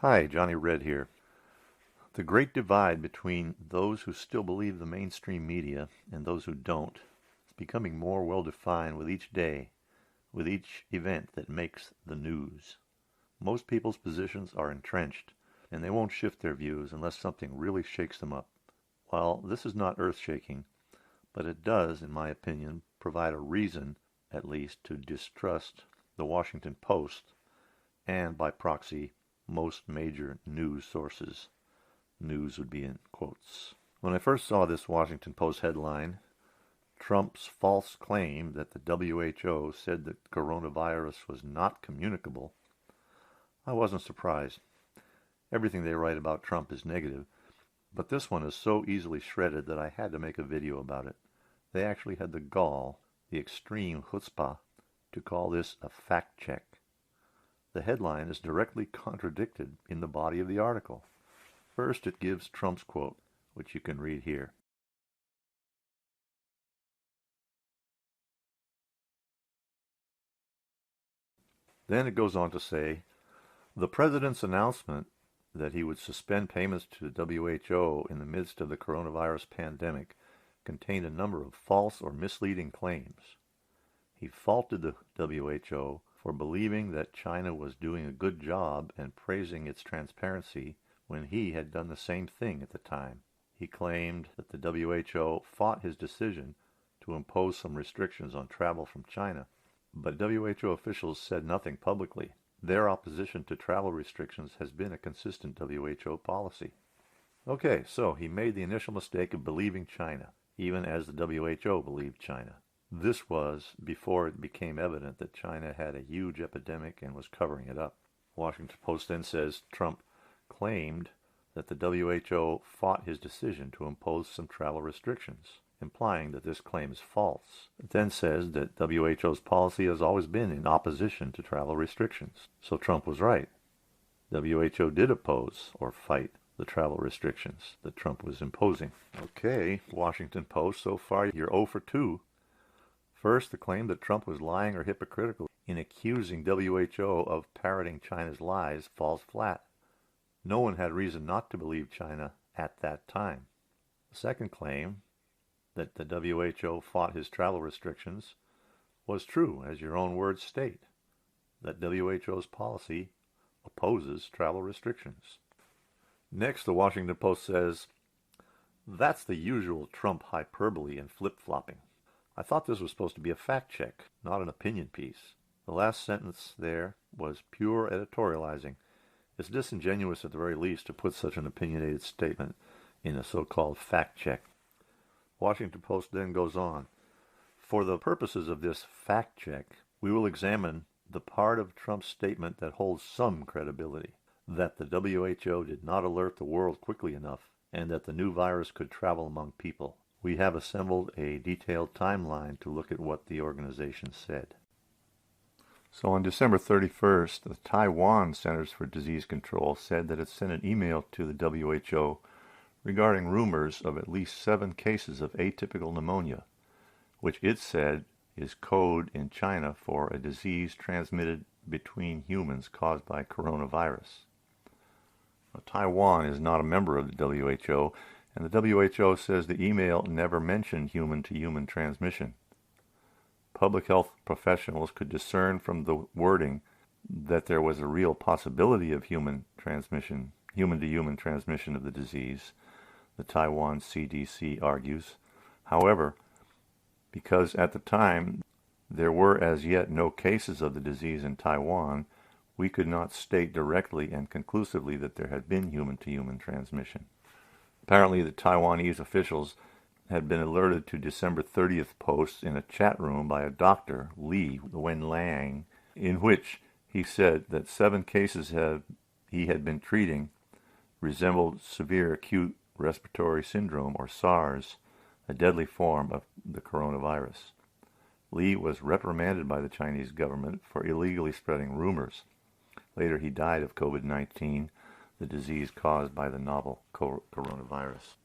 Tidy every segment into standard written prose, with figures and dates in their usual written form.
Hi, Johnny Red here. The great divide between those who still believe the mainstream media and those who don't is becoming more well defined with each day, with each event that makes the news. Most people's positions are entrenched, and they won't shift their views unless something really shakes them up. While this is not earth-shaking, but it does, in my opinion, provide a reason, at least, to distrust the Washington Post and, by proxy, most major news sources. News would be in quotes. When I first saw this Washington Post headline, Trump's false claim that the WHO said that coronavirus was not communicable, I wasn't surprised. Everything they write about Trump is negative, but this one is so easily shredded that I had to make a video about it. They actually had the gall, the extreme chutzpah, to call this a fact check. The headline is directly contradicted in the body of the article. First, it gives Trump's quote, which you can read here. Then it goes on to say, the president's announcement that he would suspend payments to the WHO in the midst of the coronavirus pandemic contained a number of false or misleading claims. He faulted the WHO for believing that China was doing a good job and praising its transparency when he had done the same thing at the time. He claimed that the WHO fought his decision to impose some restrictions on travel from China, but WHO officials said nothing publicly. Their opposition to travel restrictions has been a consistent WHO policy. Okay, so he made the initial mistake of believing China, even as the WHO believed China. This was before it became evident that China had a huge epidemic and was covering it up. Washington Post then says Trump claimed that the WHO fought his decision to impose some travel restrictions, implying that this claim is false. It then says that WHO's policy has always been in opposition to travel restrictions. So Trump was right. WHO did oppose or fight the travel restrictions that Trump was imposing. Okay, Washington Post, so far you're 0 for 2. First, the claim that Trump was lying or hypocritical in accusing WHO of parroting China's lies falls flat. No one had reason not to believe China at that time. The second claim, that the WHO fought his travel restrictions, was true, as your own words state, that WHO's policy opposes travel restrictions. Next, the Washington Post says, that's the usual Trump hyperbole and flip-flopping. I thought this was supposed to be a fact check, not an opinion piece. The last sentence there was pure editorializing. It's disingenuous at the very least to put such an opinionated statement in a so-called fact check. Washington Post then goes on. For the purposes of this fact check, we will examine the part of Trump's statement that holds some credibility, that the WHO did not alert the world quickly enough and that the new virus could travel among people. We have assembled a detailed timeline to look at what the organization said. So on December 31st, the Taiwan Centers for Disease Control said that it sent an email to the WHO regarding rumors of at least 7 cases of atypical pneumonia, which it said is code in China for a disease transmitted between humans caused by coronavirus. Now, Taiwan is not a member of the WHO, and the WHO says the email never mentioned human-to-human transmission. Public health professionals could discern from the wording that there was a real possibility of human-to-human transmission of the disease, the Taiwan CDC argues. However, because at the time there were as yet no cases of the disease in Taiwan, we could not state directly and conclusively that there had been human-to-human transmission. Apparently, the Taiwanese officials had been alerted to December 30th posts in a chat room by a doctor, Li Wenliang, in which he said that 7 cases he had been treating resembled severe acute respiratory syndrome, or SARS, a deadly form of the coronavirus. Li was reprimanded by the Chinese government for illegally spreading rumors. Later, he died of COVID-19, the disease caused by the novel coronavirus.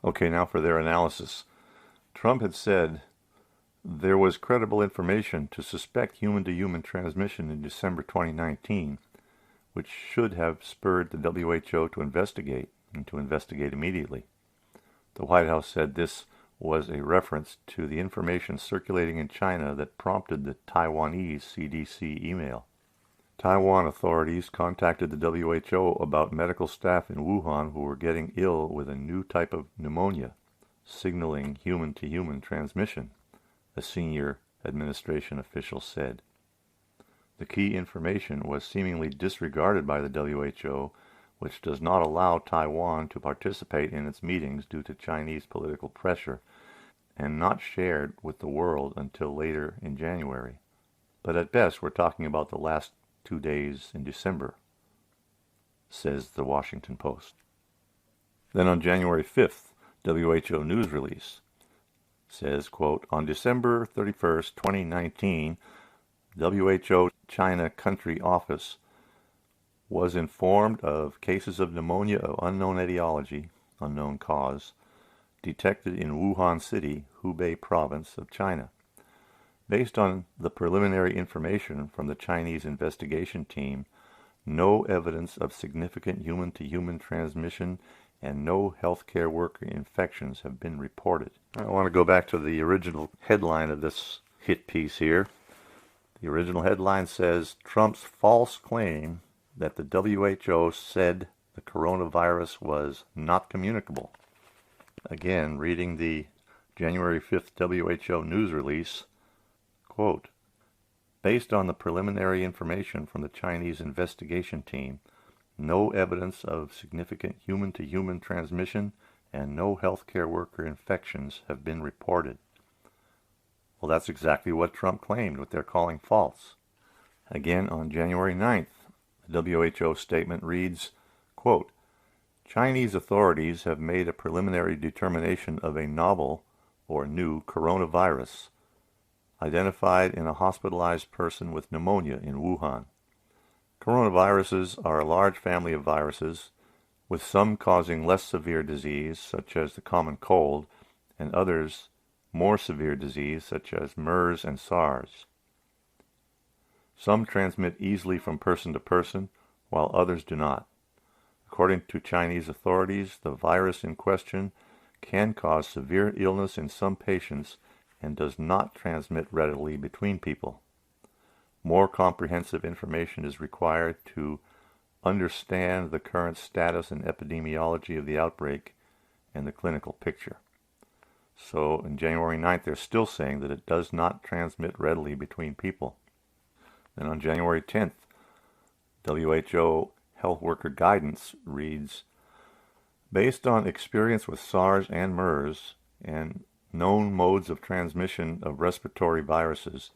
Okay, now for their analysis. Trump had said there was credible information to suspect human-to-human transmission in December 2019, which should have spurred the WHO to investigate, and to investigate immediately. The White House said this was a reference to the information circulating in China that prompted the Taiwanese CDC email. Taiwan authorities contacted the WHO about medical staff in Wuhan who were getting ill with a new type of pneumonia, signaling human-to-human transmission, a senior administration official said. The key information was seemingly disregarded by the WHO, which does not allow Taiwan to participate in its meetings due to Chinese political pressure, and not shared with the world until later in January. But at best, we're talking about the last 2 days in December, says the Washington Post. Then on January 5th, WHO news release says, quote, on December 31st, 2019, WHO China Country Office was informed of cases of pneumonia of unknown etiology, unknown cause, detected in Wuhan City, Hubei Province of China. Based on the preliminary information from the Chinese investigation team, no evidence of significant human-to-human transmission and no healthcare worker infections have been reported. I want to go back to the original headline of this hit piece here. The original headline says, Trump's false claim that the WHO said the coronavirus was not communicable. Again, reading the January 5th WHO news release, quote, based on the preliminary information from the Chinese investigation team, no evidence of significant human-to-human transmission and no healthcare worker infections have been reported. Well, that's exactly what Trump claimed, what they're calling false. Again, on January 9th, the WHO statement reads, quote, Chinese authorities have made a preliminary determination of a novel or new coronavirus identified in a hospitalized person with pneumonia in Wuhan. Coronaviruses are a large family of viruses, with some causing less severe disease, such as the common cold, and others more severe disease, such as MERS and SARS. Some transmit easily from person to person, while others do not. According to Chinese authorities, the virus in question can cause severe illness in some patients and does not transmit readily between people. More comprehensive information is required to understand the current status and epidemiology of the outbreak and the clinical picture. So on January 9th, they're still saying that it does not transmit readily between people. Then on January 10th, WHO health worker guidance reads, based on experience with SARS and MERS and known modes of transmission of respiratory viruses,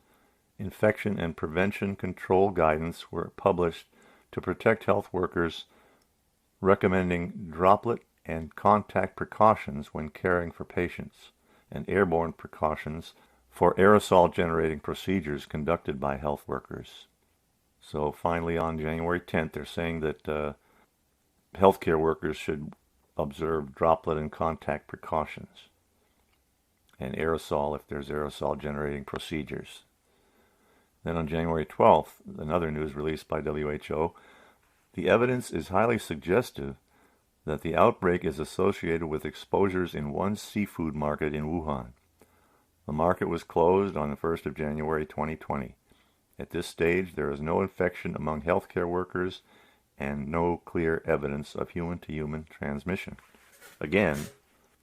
infection and prevention control guidance were published to protect health workers, recommending droplet and contact precautions when caring for patients, and airborne precautions for aerosol-generating procedures conducted by health workers. So finally, on January 10th, they're saying that healthcare workers should observe droplet and contact precautions, and aerosol if there's aerosol-generating procedures. Then on January 12th, another news release by WHO, the evidence is highly suggestive that the outbreak is associated with exposures in one seafood market in Wuhan. The market was closed on the 1st of January 2020. At this stage, there is no infection among healthcare workers and no clear evidence of human-to-human transmission. Again,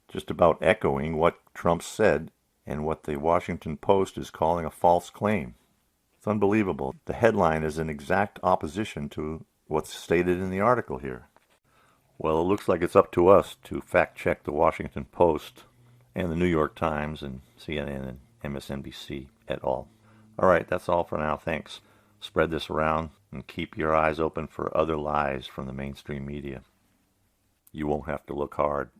just about echoing what Trump said and what the Washington Post is calling a false claim. It's unbelievable. The headline is in exact opposition to what's stated in the article here. Well, it looks like it's up to us to fact-check the Washington Post and the New York Times and CNN and MSNBC et al. All right, that's all for now. Thanks. Spread this around and keep your eyes open for other lies from the mainstream media. You won't have to look hard.